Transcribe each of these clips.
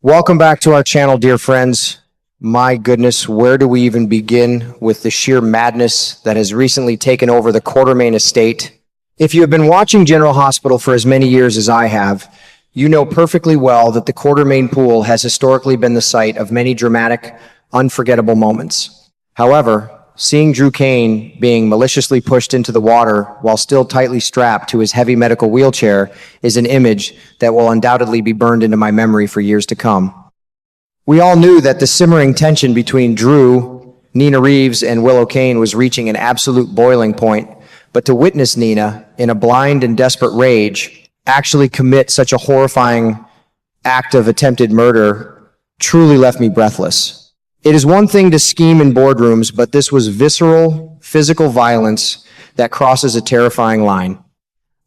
Welcome back to our channel, dear friends. My goodness, where do we even begin with the sheer madness that has recently taken over the Quartermain estate? If you have been watching General Hospital for as many years as I have, you know perfectly well that the Quartermain pool has historically been the site of many dramatic, unforgettable moments. However, seeing Drew Cain being maliciously pushed into the water while still tightly strapped to his heavy medical wheelchair is an image that will undoubtedly be burned into my memory for years to come. We all knew that the simmering tension between Drew, Nina Reeves, and Willow Cain was reaching an absolute boiling point, but to witness Nina, in a blind and desperate rage, actually commit such a horrifying act of attempted murder truly left me breathless. It is one thing to scheme in boardrooms, but this was visceral, physical violence that crosses a terrifying line.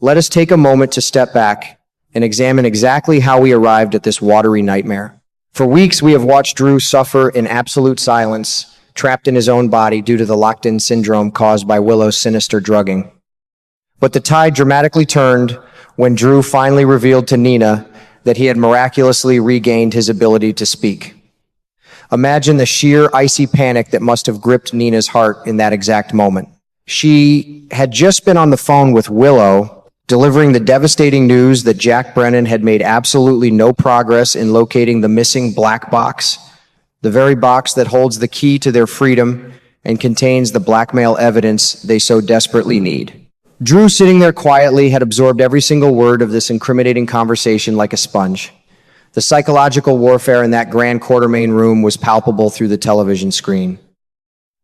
Let us take a moment to step back and examine exactly how we arrived at this watery nightmare. For weeks, we have watched Drew suffer in absolute silence, trapped in his own body due to the locked-in syndrome caused by Willow's sinister drugging. But the tide dramatically turned when Drew finally revealed to Nina that he had miraculously regained his ability to speak. Imagine the sheer icy panic that must have gripped Nina's heart in that exact moment. She had just been on the phone with Willow, delivering the devastating news that Jack Brennan had made absolutely no progress in locating the missing black box, the very box that holds the key to their freedom and contains the blackmail evidence they so desperately need. Drew, sitting there quietly, had absorbed every single word of this incriminating conversation like a sponge. The psychological warfare in that grand Quartermain room was palpable through the television screen.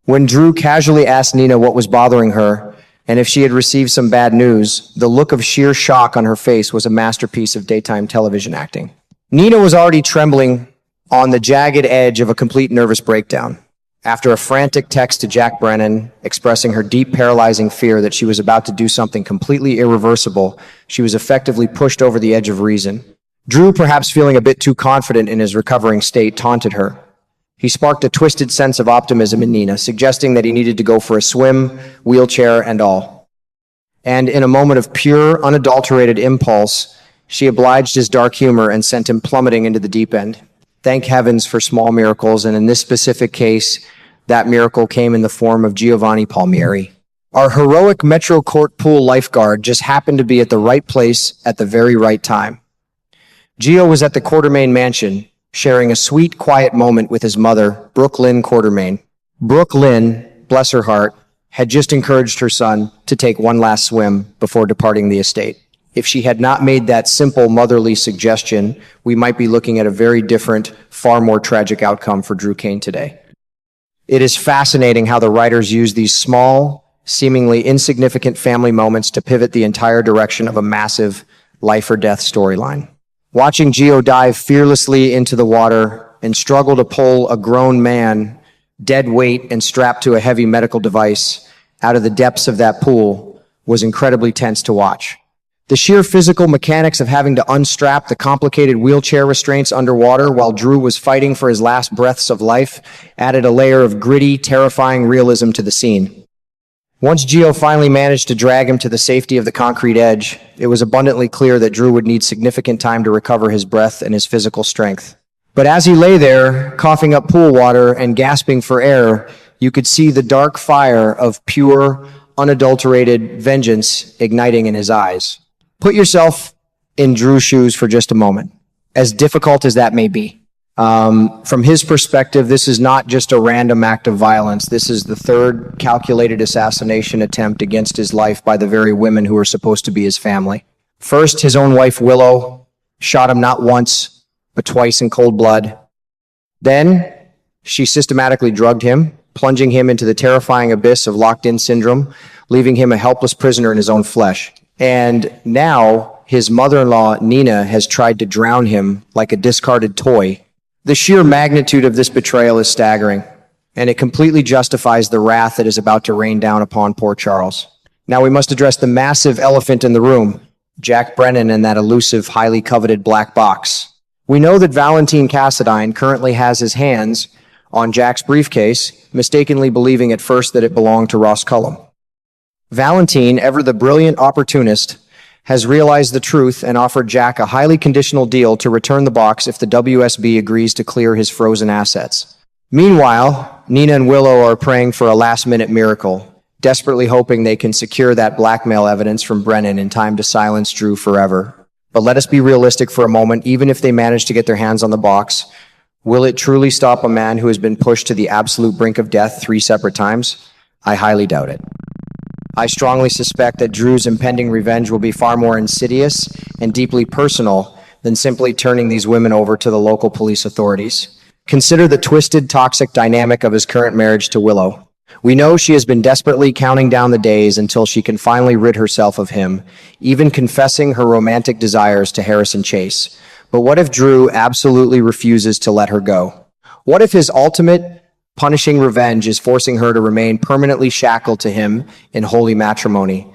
When Drew casually asked Nina what was bothering her and if she had received some bad news, the look of sheer shock on her face was a masterpiece of daytime television acting. Nina was already trembling on the jagged edge of a complete nervous breakdown. After a frantic text to Jack Brennan expressing her deep, paralyzing fear that she was about to do something completely irreversible, she was effectively pushed over the edge of reason. Drew, perhaps feeling a bit too confident in his recovering state, taunted her. He sparked a twisted sense of optimism in Nina, suggesting that he needed to go for a swim, wheelchair and all. And in a moment of pure, unadulterated impulse, she obliged his dark humor and sent him plummeting into the deep end. Thank heavens for small miracles, and in this specific case, that miracle came in the form of Giovanni Palmieri. Our heroic Metro Court pool lifeguard just happened to be at the right place at the very right time. Gio was at the Quartermain mansion, sharing a sweet, quiet moment with his mother, Brooklyn Quartermain. Brooklyn, bless her heart, had just encouraged her son to take one last swim before departing the estate. If she had not made that simple motherly suggestion, we might be looking at a very different, far more tragic outcome for Drew Cain today. It is fascinating how the writers use these small, seemingly insignificant family moments to pivot the entire direction of a massive life-or-death storyline. Watching Gio dive fearlessly into the water and struggle to pull a grown man, dead weight and strapped to a heavy medical device, out of the depths of that pool was incredibly tense to watch. The sheer physical mechanics of having to unstrap the complicated wheelchair restraints underwater while Drew was fighting for his last breaths of life added a layer of gritty, terrifying realism to the scene. Once Gio finally managed to drag him to the safety of the concrete edge, it was abundantly clear that Drew would need significant time to recover his breath and his physical strength. But as he lay there, coughing up pool water and gasping for air, you could see the dark fire of pure, unadulterated vengeance igniting in his eyes. Put yourself in Drew's shoes for just a moment, as difficult as that may be. From his perspective, this is not just a random act of violence. This is the third calculated assassination attempt against his life by the very women who are supposed to be his family. First, his own wife, Willow, shot him not once, but twice in cold blood. Then, she systematically drugged him, plunging him into the terrifying abyss of locked-in syndrome, leaving him a helpless prisoner in his own flesh. And now, his mother-in-law, Nina, has tried to drown him like a discarded toy. The sheer magnitude of this betrayal is staggering, and it completely justifies the wrath that is about to rain down upon poor Charles. Now we must address the massive elephant in the room, Jack Brennan and that elusive, highly coveted black box. We know that Valentine Cassadine currently has his hands on Jack's briefcase, mistakenly believing at first that it belonged to Ross Cullum. Valentine, ever the brilliant opportunist, has realized the truth and offered Jack a highly conditional deal to return the box if the WSB agrees to clear his frozen assets. Meanwhile, Nina and Willow are praying for a last-minute miracle, desperately hoping they can secure that blackmail evidence from Brennan in time to silence Drew forever. But let us be realistic for a moment. Even if they manage to get their hands on the box, will it truly stop a man who has been pushed to the absolute brink of death 3 separate times? I highly doubt it. I strongly suspect that Drew's impending revenge will be far more insidious and deeply personal than simply turning these women over to the local police authorities. Consider the twisted, toxic dynamic of his current marriage to Willow. We know she has been desperately counting down the days until she can finally rid herself of him, even confessing her romantic desires to Harrison Chase. But what if Drew absolutely refuses to let her go? What if his ultimate punishing revenge is forcing her to remain permanently shackled to him in holy matrimony?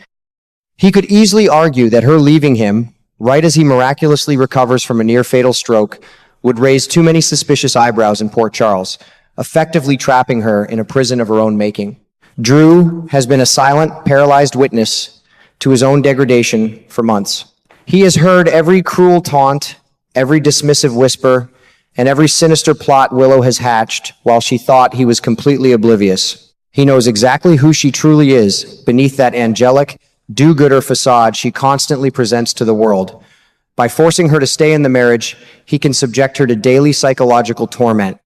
He could easily argue that her leaving him, right as he miraculously recovers from a near-fatal stroke, would raise too many suspicious eyebrows in Port Charles, effectively trapping her in a prison of her own making. Drew has been a silent, paralyzed witness to his own degradation for months. He has heard every cruel taunt, every dismissive whisper, and every sinister plot Willow has hatched while she thought he was completely oblivious. He knows exactly who she truly is beneath that angelic, do-gooder facade she constantly presents to the world. By forcing her to stay in the marriage, he can subject her to daily psychological torment.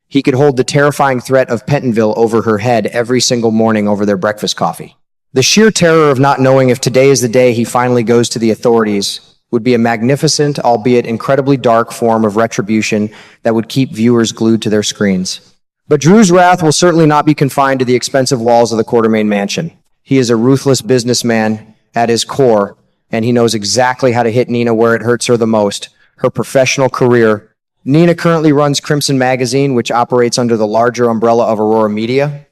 He could hold the terrifying threat of Pentonville over her head every single morning over their breakfast coffee. The sheer terror of not knowing if today is the day he finally goes to the authorities would be a magnificent, albeit incredibly dark form of retribution that would keep viewers glued to their screens. But Drew's wrath will certainly not be confined to the expensive walls of the Quartermaine mansion. He is a ruthless businessman at his core, and he knows exactly how to hit Nina where it hurts her the most, her professional career. Nina currently runs Crimson Magazine, which operates under the larger umbrella of Aurora Media.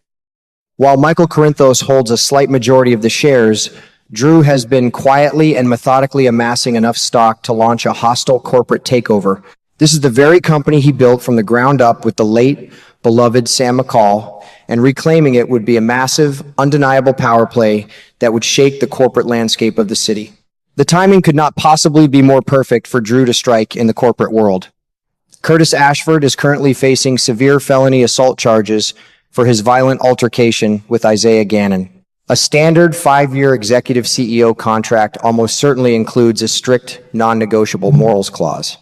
While Michael Corinthos holds a slight majority of the shares, Drew has been quietly and methodically amassing enough stock to launch a hostile corporate takeover. This is the very company he built from the ground up with the late, beloved Sam McCall, and reclaiming it would be a massive, undeniable power play that would shake the corporate landscape of the city. The timing could not possibly be more perfect for Drew to strike in the corporate world. Curtis Ashford is currently facing severe felony assault charges for his violent altercation with Isaiah Gannon. A standard 5-year executive CEO contract almost certainly includes a strict, non-negotiable morals clause.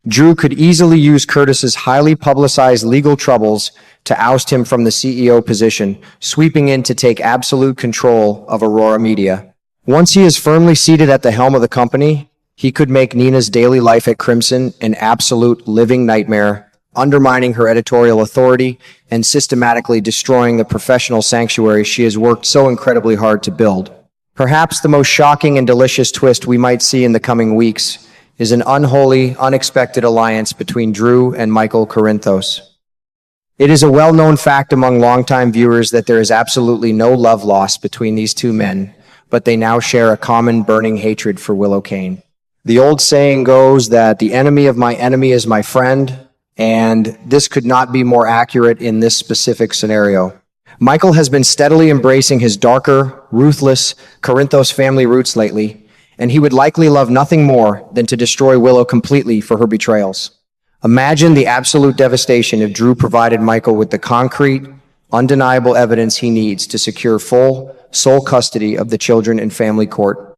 Drew could easily use Curtis's highly publicized legal troubles to oust him from the CEO position, sweeping in to take absolute control of Aurora Media. Once he is firmly seated at the helm of the company, he could make Nina's daily life at Crimson an absolute living nightmare, undermining her editorial authority and systematically destroying the professional sanctuary she has worked so incredibly hard to build. Perhaps the most shocking and delicious twist we might see in the coming weeks is an unholy, unexpected alliance between Drew and Michael Corinthos. It is a well-known fact among longtime viewers that there is absolutely no love lost between these two men, but they now share a common burning hatred for Willow Kane. The old saying goes that the enemy of my enemy is my friend, and this could not be more accurate in this specific scenario. Michael has been steadily embracing his darker, ruthless Corinthos family roots lately, and he would likely love nothing more than to destroy Willow completely for her betrayals. Imagine the absolute devastation if Drew provided Michael with the concrete, undeniable evidence he needs to secure full, sole custody of the children in family court.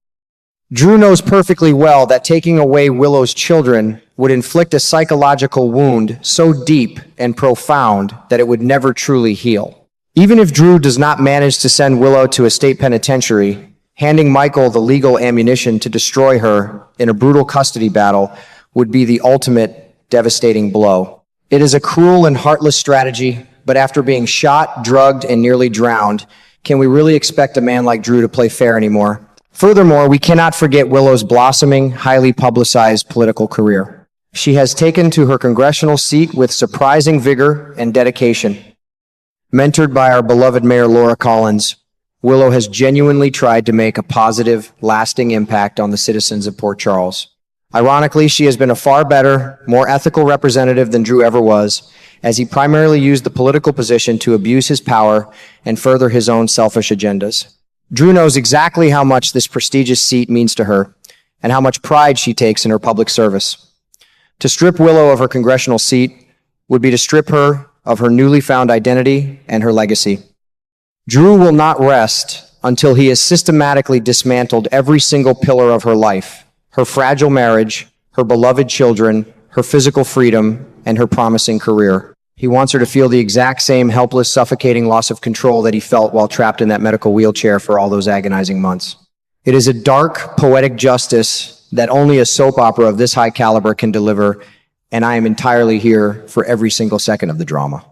Drew knows perfectly well that taking away Willow's children would inflict a psychological wound so deep and profound that it would never truly heal. Even if Drew does not manage to send Willow to a state penitentiary, handing Michael the legal ammunition to destroy her in a brutal custody battle would be the ultimate devastating blow. It is a cruel and heartless strategy, but after being shot, drugged, and nearly drowned, can we really expect a man like Drew to play fair anymore? Furthermore, we cannot forget Willow's blossoming, highly publicized political career. She has taken to her congressional seat with surprising vigor and dedication. Mentored by our beloved Mayor Laura Collins, Willow has genuinely tried to make a positive, lasting impact on the citizens of Port Charles. Ironically, she has been a far better, more ethical representative than Drew ever was, as he primarily used the political position to abuse his power and further his own selfish agendas. Drew knows exactly how much this prestigious seat means to her and how much pride she takes in her public service. To strip Willow of her congressional seat would be to strip her of her newly found identity and her legacy. Drew will not rest until he has systematically dismantled every single pillar of her life, her fragile marriage, her beloved children, her physical freedom, and her promising career. He wants her to feel the exact same helpless, suffocating loss of control that he felt while trapped in that medical wheelchair for all those agonizing months. It is a dark, poetic justice that only a soap opera of this high caliber can deliver, and I am entirely here for every single second of the drama.